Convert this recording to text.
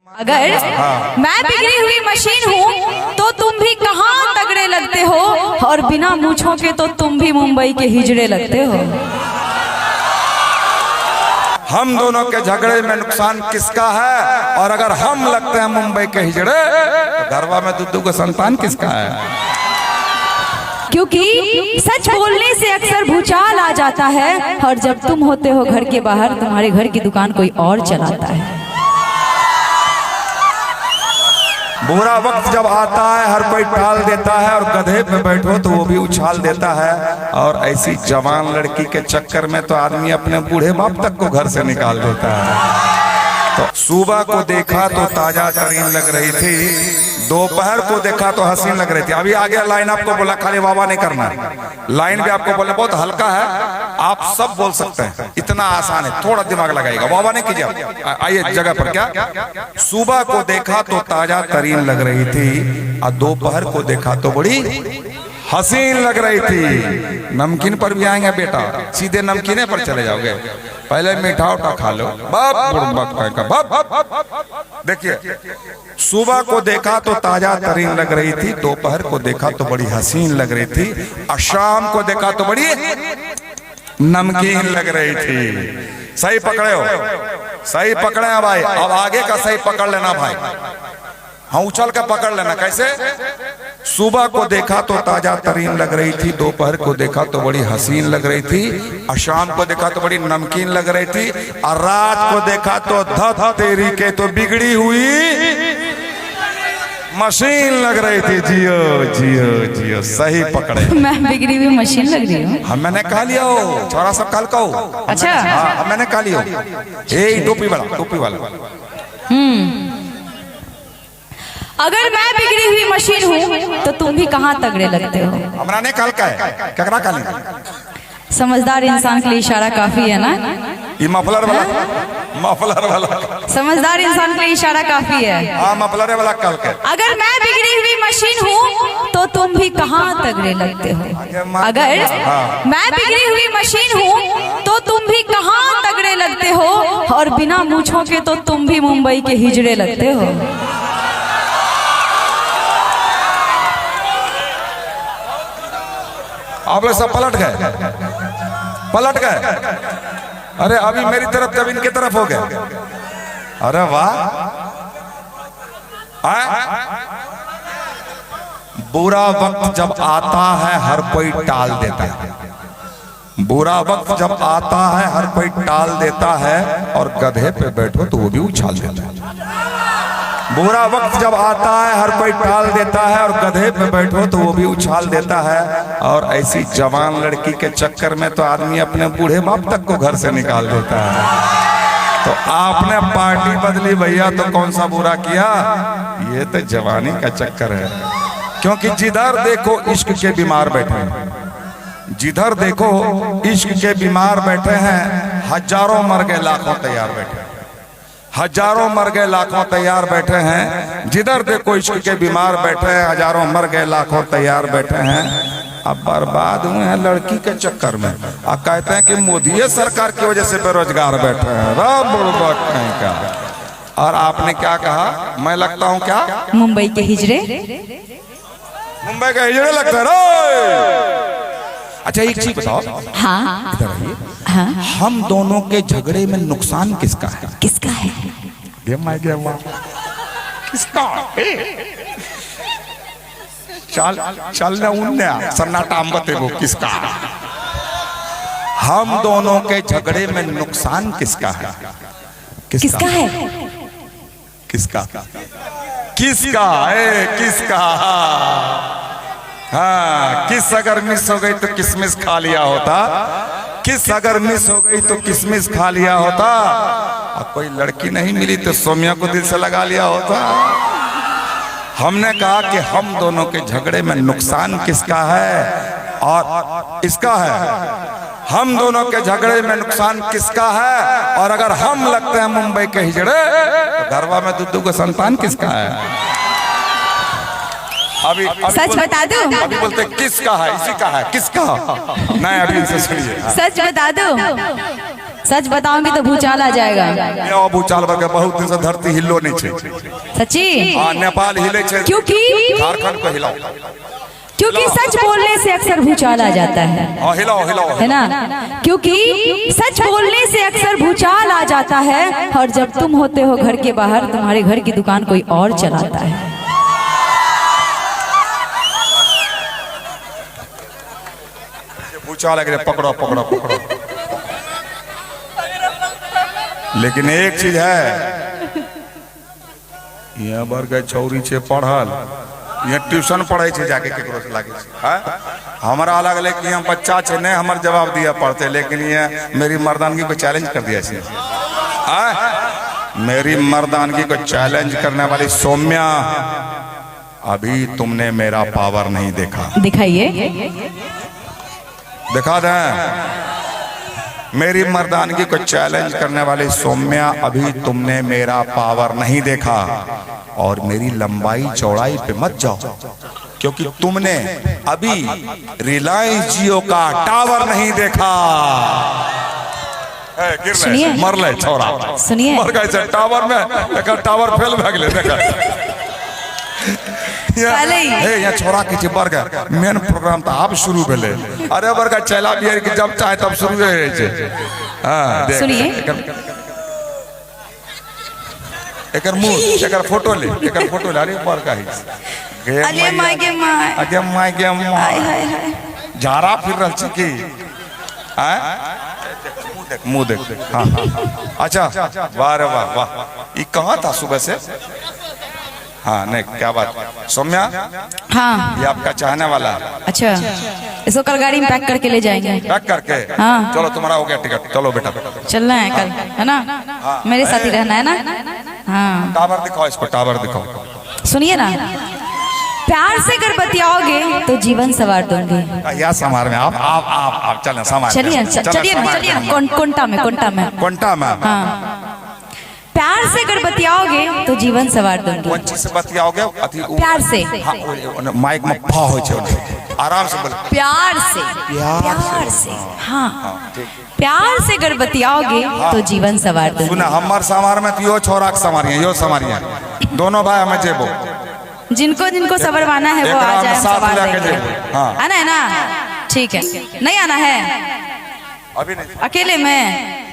अगर मैं बिगड़ी हुई मशीन हूँ तो तुम भी कहाँ तगड़े लगते हो, और बिना मूछों के तो तुम भी मुंबई के हिजड़े लगते हो। हम दोनों के झगड़े में नुकसान किसका है, और अगर हम लगते हैं मुंबई के हिजड़े तो घरवा में दुद्दू का संतान किसका है। क्योंकि सच बोलने से अक्सर भूचाल आ जाता है, और जब तुम होते हो घर के बाहर तुम्हारे घर की दुकान कोई और चलाता है। बुरा वक्त जब आता है हर कोई टाल देता है, और गधे पे बैठो तो वो भी उछाल देता है। और ऐसी जवान लड़की के चक्कर में तो आदमी अपने बूढ़े बाप तक को घर से निकाल देता है। तो सुबह को देखा तो ताजा तरीन लग रही थी, दोपहर को देखा तो हसीन लग रही थी। अभी आगे लाइन आपको बोला खाली वाह नहीं करना, लाइन भी आपको बोला बहुत हल्का है, आप सब बोल सकते हैं, इतना आसान है, थोड़ा दिमाग लगाइएगा, वाह नहीं कीजिए। आइए जगह पर क्या, सुबह को देखा तो ताजा तरीन लग रही थी, और दोपहर को देखा तो बड़ी हसीन लग रही थी। नमकीन पर भी आएंगे बेटा, सीधे नमकीने पर चले जाओगे, पहले मीठा उठा खा लो। देखिए, सुबह को देखा तो ताजा तरीन लग रही थी, दोपहर को देखा तो बड़ी हसीन लग रही थी, और शाम को देखा तो बड़ी नमकीन लग रही थी। सही पकड़े हो, सही पकड़े हैं भाई। अब आगे का सही पकड़ लेना भाई, हाँ उछल कर पकड़ लेना। कैसे? सुबह को देखा तो ताजा तरीन लग रही थी, दोपहर को देखा तो बड़ी हसीन लग रही थी, और शाम को देखा तो बड़ी नमकीन लग रही थी, और रात को देखा तो ध तेरी के तो बिगड़ी हुई मशीन लग रही थी। जियो जियो जियो, सही पकड़े। मैं बिगड़ी हुई मशीन लग रही हूँ? हम मैंने कहा लिया हो, छोरा सब कल कहो। अच्छा, हाँ मैंने कहा लिया। टोपी वाला, टोपी वाला। अगर मैं बिगड़ी हुई मशीन हूँ तो तुम भी कहाँ तगड़े लगते हो। हमरा ने कल का है, ककरा काली? समझदार इंसान के लिए इशारा काफी है ना? ये मफलर वाला, मफलर वाला, समझदार इंसान के लिए इशारा काफी है। हाँ मफलर वाला कल के। अगर मैं बिगड़ी हुई मशीन हूँ तो तुम भी कहाँ तगड़े लगते हो। अगर मैं बिगड़ी हुई मशीन हूँ तो तुम भी कहाँ तगड़े लगते हो, और बिना मूछों के तो तुम भी मुंबई के हिजड़े लगते हो। आप लोग सब पलट गए, पलट गए। अरे अभी मेरी तरफ तब इनके तरफ हो गए। अरे वाह, बुरा वक्त जब आता है हर कोई टाल देता है, बुरा वक्त जब आता है हर कोई टाल देता है, और गधे पे बैठो तो वो भी उछाल देता है। बुरा वक्त जब आता है हर कोई टाल देता है, और गधे पे बैठो तो वो भी उछाल देता है। और ऐसी जवान लड़की के चक्कर में तो आदमी अपने बूढ़े बाप तक को घर से निकाल देता है। तो आपने पार्टी बदली भैया तो कौन सा बुरा किया, ये तो जवानी का चक्कर है। क्योंकि जिधर देखो इश्क के बीमार बैठे हैं, जिधर देखो इश्क के बीमार बैठे हैं, हजारों मर गए लाखों तैयार बैठे हैं, हजारों मर गए लाखों तैयार बैठे हैं। जिधर देखो इश्क के बीमार बैठे हैं, हजारों मर गए लाखों तैयार बैठे हैं। अब बर्बाद हुए हैं लड़की के चक्कर में। अब कहते हैं कि मोदी सरकार की वजह से बेरोजगार बैठे हैं। कहीं का। और आपने क्या कहा, मैं लगता हूँ क्या मुंबई के हिजड़े, मुंबई के हिजड़े लगता है। अच्छा एक चीज बताओ, हाँ इधर आइए, हाँ, हम दोनों के झगड़े में नुकसान किसका है? किसका है? किसका? चल चल न उन्ने सन्नाटा बते वो किसका? हम दोनों के झगड़े में नुकसान किसका है? किसका है? किसका? किसका? किसका? हाँ, किस अगर मिस हो गई तो किसमिस खा लिया होता, किस अगर मिस हो गई तो किसमिस खा लिया होता, और कोई लड़की नहीं मिली तो सोमिया को दिल से लगा लिया होता। हमने कहा कि हम दोनों के झगड़े में नुकसान किसका है, और इसका है। हम दोनों के झगड़े में नुकसान किसका है, और अगर हम लगते हैं मुंबई के हिजड़े तो घरवा में दुद्दू का संतान किसका है। अभी सच बता दो, अभी बोलते किसका है, इसी का है, किसका? नहीं अभी इनसे सुनिए। सच बता दो, सच बताऊंगी तो भूचाल आ जाएगा। ये भूचाल वर्ग बहुत दिन से धरती हिलो नहीं छे। सच्ची? हाँ, नेपाल हिले छे, क्योंकि झारखंड को हिलाओ, क्योंकि सच बोलने से अक्सर भूचाल आ जाता है। हाँ, हिलाओ हिलाओ, है ना? क्योंकि सच बोलने से अक्सर भूचाल आ जाता है, और जब तुम होते हो घर के बाहर, तुम्हारे घर की दुकान कोई और चलाता है। भूचाल लगे पकड़ो पकड़ो पकड़ो। लेकिन एक चीज है, यहाँ बर गए छौरी छे पढ़ल, ये ट्यूशन पढ़े छे जाके केकरो से लागे छे। हमारा अलग अलग कि हम बच्चा छे ने हमर जवाब दिया पढ़ते, लेकिन ये मेरी मर्दानगी को चैलेंज कर दिया छे। मेरी मर्दानगी को चैलेंज करने वाली सौम्या, अभी तुमने मेरा पावर नहीं देखा। दिखाइए, दिखा दें। मेरी मर्दानगी को चैलेंज करने वाली सौम्या, अभी तुमने मेरा पावर नहीं देखा। और मेरी लंबाई चौड़ाई पे मत जाओ, क्योंकि तुमने अभी रिलायंस जियो का टावर नहीं देखा। सुनिए, मर ले छोरा, सुनिए, मर गए टावर में, एक टावर फेल भाग ले। देखा यहाँ छोरा के चिपर गए, मेन प्रोग्राम तो आप शुरू भेले। अरे बरका चला बियर के जब चाहे तब शुरू रहे छे। हां, सुनिए, एकर मुंह, एकर फोटो ले, एकर फोटो ले। अरे बरका ही अरे माय के माय, अगे माय के माय, हाय हाय हाय, झारा फिर रहल छी की। हां, मुंह देख। हां, अच्छा, वाह रे वाह वाह। ये कहां था सुबह से? हाँ, नहीं, क्या बात, सौम्या? हाँ, ये आपका चाहने वाला है। अच्छा, इसको कल गाड़ी में पैक करके ले जाएंगे। पैक करके? हाँ, चलो, तुम्हारा हो गया टिकट, चलो बेटा। चलना है कल, है ना? हाँ, मेरे साथ ही रहना है ना? हाँ। टावर दिखाओ इसको, टावर दिखाओ। सुनिए ना, प्यार से अगर बतियाओगे तो जीवन संवार दूंगी। या समार में आप चलना समार। चलिए चलिए, कोंटा में। हाँ, प्यार से अगर बतियाओगे तो जीवन संवार दूंगी। कौन चीज से बतियाओगे? प्यार से। हाँ, माइक में फा हो छे, आराम से बोलो। प्यार से। हाँ, प्यार से अगर बतियाओगे तो जीवन संवार दूंगी। सुना, हमार समार में यो छोरा के समारिया, यो समारिया, दोनों भाई हमें जेबो। जिनको जिनको संवरवाना है वो आ जाए, संवार देंगे। हाँ, आना है ना? ठीक है, नहीं आना है अभी नहीं, अकेले में।